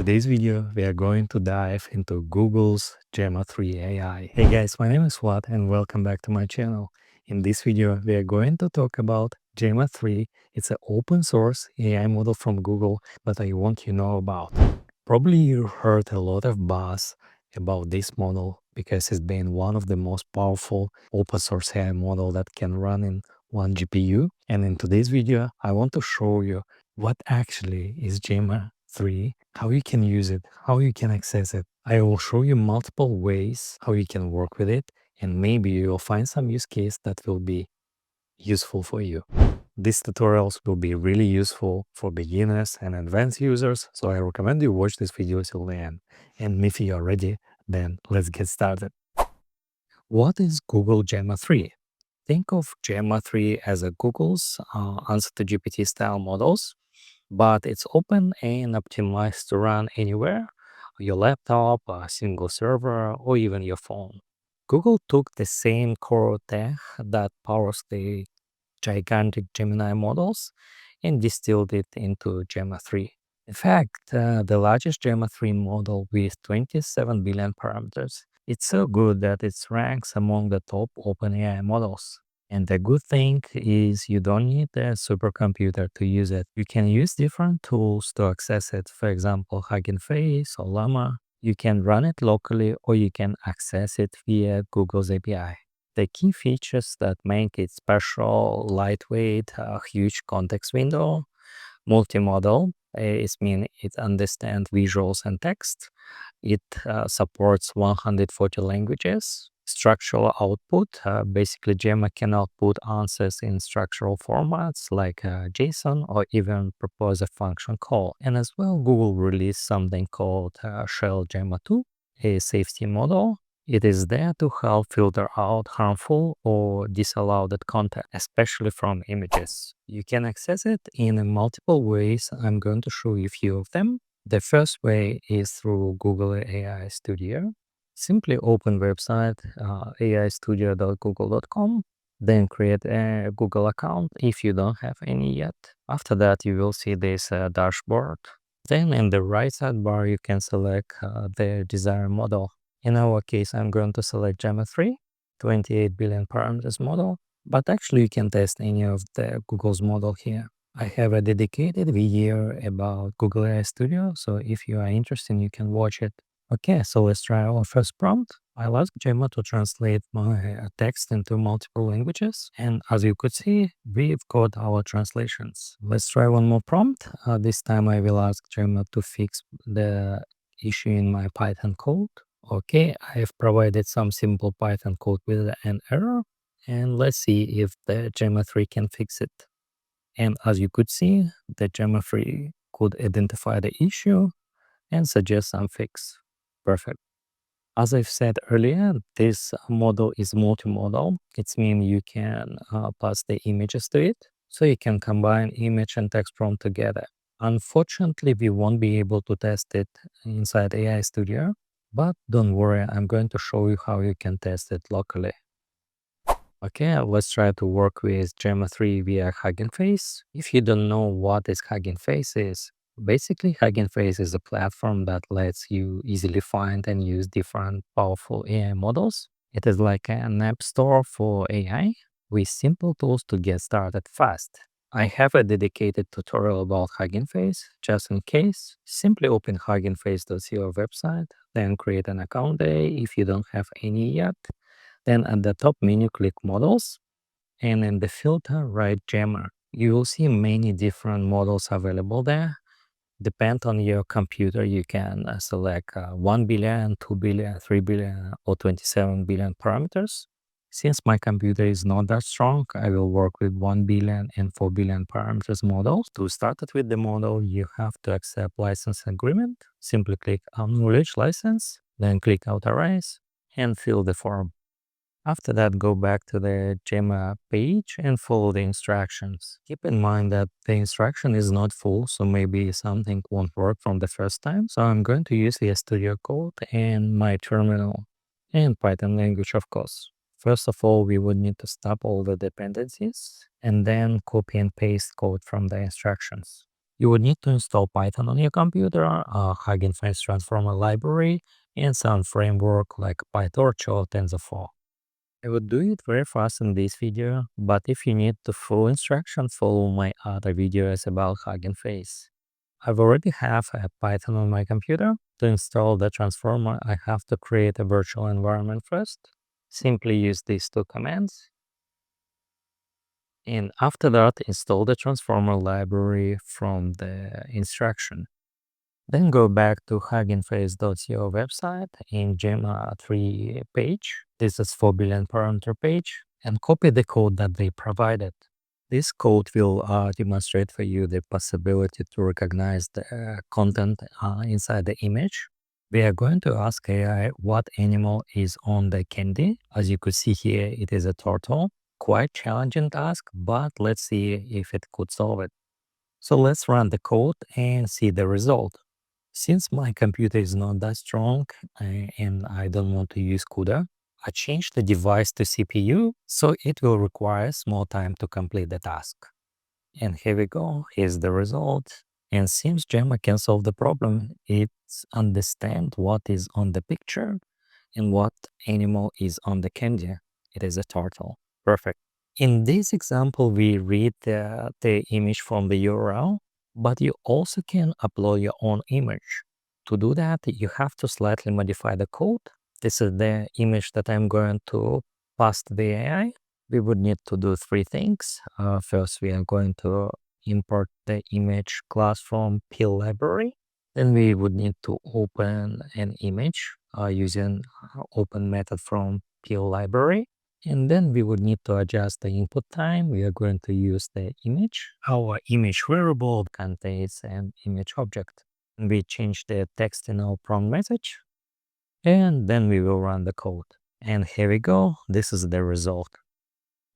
today's video, we are going to dive into Google's Gemma 3 AI. Hey guys, my name is Vlad and welcome back to my channel. In this video, we are going to talk about Gemma 3. It's an open source AI model from Google that I want you to know about. Probably you heard a lot of buzz about this model because it's been one of the most powerful open source AI model that can run in one GPU. And in today's video, I want to show you what actually is Gemma 3, how you can use it, how you can access it. I will show you multiple ways how you can work with it, and maybe you will find some use case that will be useful for you. These tutorials will be really useful for beginners and advanced users, so I recommend you watch this video till the end. And if you are ready, then let's get started. What is Google Gemma 3? Think of Gemma 3 as a Google's answer to GPT style models, but it's open and optimized to run anywhere, your laptop, a single server, or even your phone. Google took the same core tech that powers the gigantic Gemini models and distilled it into Gemma 3. In fact, the largest Gemma 3 model with 27 billion parameters. It's so good that it ranks among the top OpenAI models. And the good thing is you don't need a supercomputer to use it. You can use different tools to access it. For example, Hugging Face or Llama. You can run it locally or you can access it via Google's API. The key features that make it special, lightweight, a huge context window, multimodal, it means it understands visuals and text. It supports 140 languages. Structural output, basically Gemma can output answers in structural formats like JSON or even propose a function call. And as well, Google released something called Shell Gemma 2, a safety model. It is there to help filter out harmful or disallowed content, especially from images. You can access it in multiple ways. I'm going to show you a few of them. The first way is through Google AI Studio. Simply open website aistudio.google.com, then create a Google account if you don't have any yet. After that, you will see this dashboard. Then in the right sidebar, you can select the desired model. In our case, I'm going to select Gemma 3, 28 billion parameters model, but actually you can test any of the Google's model here. I have a dedicated video about Google AI Studio, so if you are interested, you can watch it. Okay, so let's try our first prompt. I'll ask Gemma to translate my text into multiple languages, and as you could see, we've got our translations. Let's try one more prompt. This time I will ask Gemma to fix the issue in my Python code. Okay, I've provided some simple Python code with an error, and let's see if the Gemma 3 can fix it. And as you could see, the Gemma 3 could identify the issue and suggest some fix. Perfect. As I've said earlier, this model is multimodal. It means you can pass the images to it, so you can combine image and text prompt together. Unfortunately, we won't be able to test it inside AI Studio, but don't worry, I'm going to show you how you can test it locally. Okay, let's try to work with Gemma 3 via Hugging Face. If you don't know what is Hugging Face is, basically Hugging Face is a platform that lets you easily find and use different powerful AI models. It is like an app store for AI with simple tools to get started fast. I have a dedicated tutorial about Hugging Face, just in case. Simply open huggingface.co website, then create an account there if you don't have any yet. Then at the top menu, click Models, and in the filter, write Gemma. You will see many different models available there. Depend on your computer, you can select 1 billion, 2 billion, 3 billion, or 27 billion parameters. Since my computer is not that strong, I will work with 1 billion and 4 billion parameters models. To start it with the model, you have to accept license agreement. Simply click Acknowledge License, then click Authorize, and fill the form. After that, go back to the Gemma page and follow the instructions. Keep in mind that the instruction is not full, so maybe something won't work from the first time. So I'm going to use the Studio Code and my terminal and Python language, of course. First of all, we would need to stop all the dependencies and then copy and paste code from the instructions. You would need to install Python on your computer, Hugging Face Transformer library, and some framework like PyTorch or TensorFlow. I would do it very fast in this video, but if you need the full instruction, follow my other videos about Hugging Face. I've already have a Python on my computer. To install the transformer, I have to create a virtual environment first. Simply use these two commands. And after that, install the transformer library from the instruction. Then go back to huggingface.co website in Gemma 3 page. This is 4 billion parameter page, and copy the code that they provided. This code will demonstrate for you the possibility to recognize the content inside the image. We are going to ask AI what animal is on the candy. As you could see here, it is a turtle. Quite challenging task, but let's see if it could solve it. So let's run the code and see the result. Since my computer is not that strong and I don't want to use CUDA, I changed the device to CPU, so it will require small time to complete the task. And here we go, here's the result. And since Gemma can solve the problem, it understands what is on the picture and what animal is on the candy. It is a turtle. Perfect. In this example, we read the image from the URL, but you also can upload your own image. To do that, you have to slightly modify the code. This is the image that I'm going to pass to the AI. We would need to do three things. First, we are going to import the image class from pil library. Then we would need to open an image using open method from pil library. And then we would need to adjust the input time. We are going to use the image. Our image variable contains an image object. We change the text in our prompt message, and then we will run the code. And here we go. This is the result.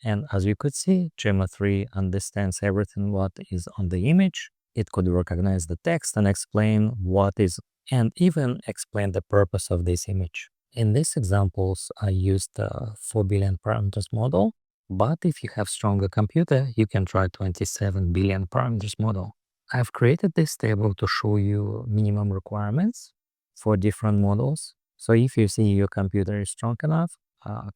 And as you could see, Gemma 3 understands everything what is on the image. It could recognize the text and explain what is, and even explain the purpose of this image. In these examples, I used the 4 billion parameters model, but if you have stronger computer, you can try 27 billion parameters model. I've created this table to show you minimum requirements for different models. So if you see your computer is strong enough,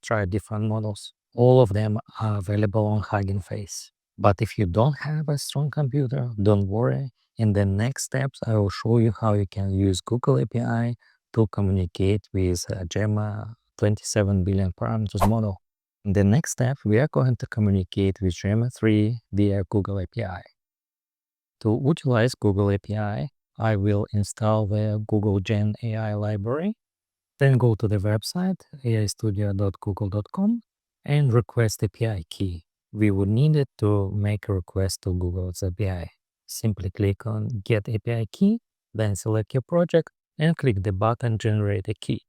try different models. All of them are available on Hugging Face. But if you don't have a strong computer, don't worry. In the next steps, I will show you how you can use Google API to communicate with Gemma 27 billion parameters model. In the next step, we are going to communicate with Gemma 3 via Google API. To utilize Google API, I will install the Google Gen AI library. Then go to the website aistudio.google.com and request API key. We would need it to make a request to Google's API. Simply click on Get API Key, then select your project and click the button Generate a Key.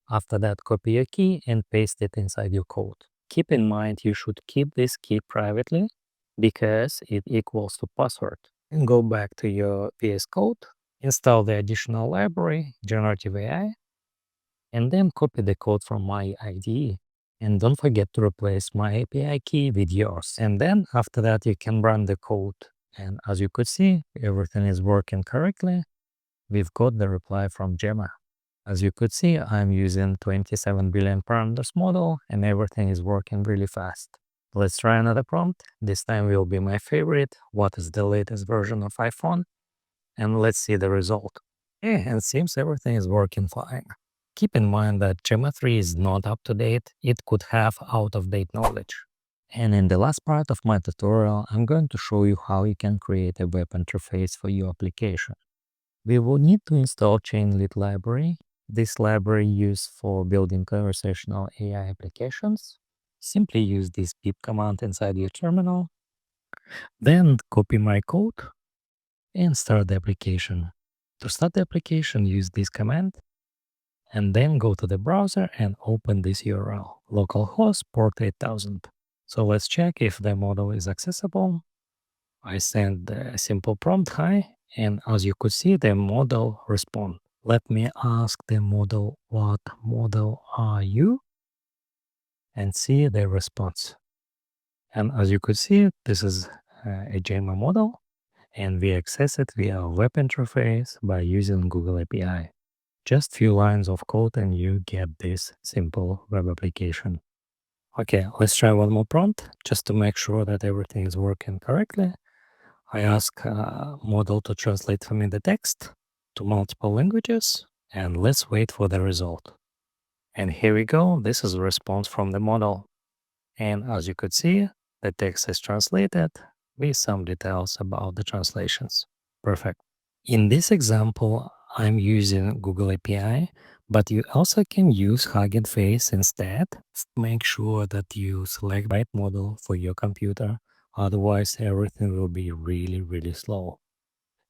After that, copy your key and paste it inside your code. Keep in mind you should keep this key privately because it equals to password. And go back to your VS Code, install the additional library, Generative AI, and then copy the code from my IDE. And don't forget to replace my API key with yours. And then after that, you can run the code. And as you could see, everything is working correctly. We've got the reply from Gemma. As you could see, I'm using 27 billion parameters model and everything is working really fast. Let's try another prompt. This time will be my favorite. What is the latest version of iPhone? And let's see the result. Yeah, and it seems everything is working fine. Keep in mind that Gemma 3 is not up to date. It could have out-of-date knowledge. And in the last part of my tutorial, I'm going to show you how you can create a web interface for your application. We will need to install Chainlit library. This library used for building conversational AI applications. Simply use this pip command inside your terminal. Then copy my code and start the application. To start the application, use this command and then go to the browser and open this URL, localhost port 8000. So let's check if the model is accessible. I send a simple prompt hi, and as you could see, the model respond. Let me ask the model, what model are you? And see the response. And as you could see, this is a Gemma model. and we access it via a web interface by using Google API. Just few lines of code and you get this simple web application. Okay, let's try one more prompt just to make sure that everything is working correctly. I ask model to translate for me the text to multiple languages, and let's wait for the result. And here we go. This is a response from the model. And as you could see, the text is translated with some details about the translations. Perfect. In this example, I'm using Google API, but you also can use Hugging Face instead. Make sure that you select the right model for your computer. Otherwise, everything will be really, really slow.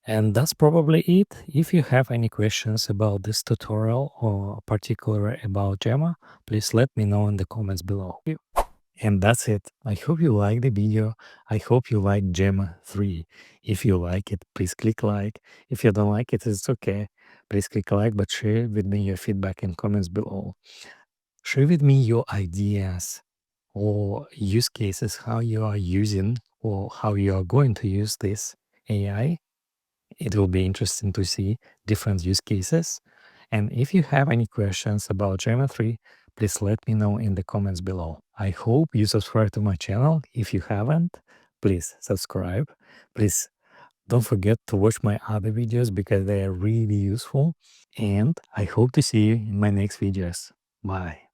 And that's probably it. If you have any questions about this tutorial or particularly about Gemma, please let me know in the comments below. And that's it. I hope you liked the video. I hope you like Gemma 3. If you like it, please click like. If you don't like it, it's okay. Please click like, but share with me your feedback in comments below. Share with me your ideas or use cases, how you are using or how you are going to use this AI. It will be interesting to see different use cases. And if you have any questions about Gemma 3, please let me know in the comments below. I hope you subscribe to my channel. If you haven't, please subscribe. Please don't forget to watch my other videos because they are really useful. And I hope to see you in my next videos. Bye.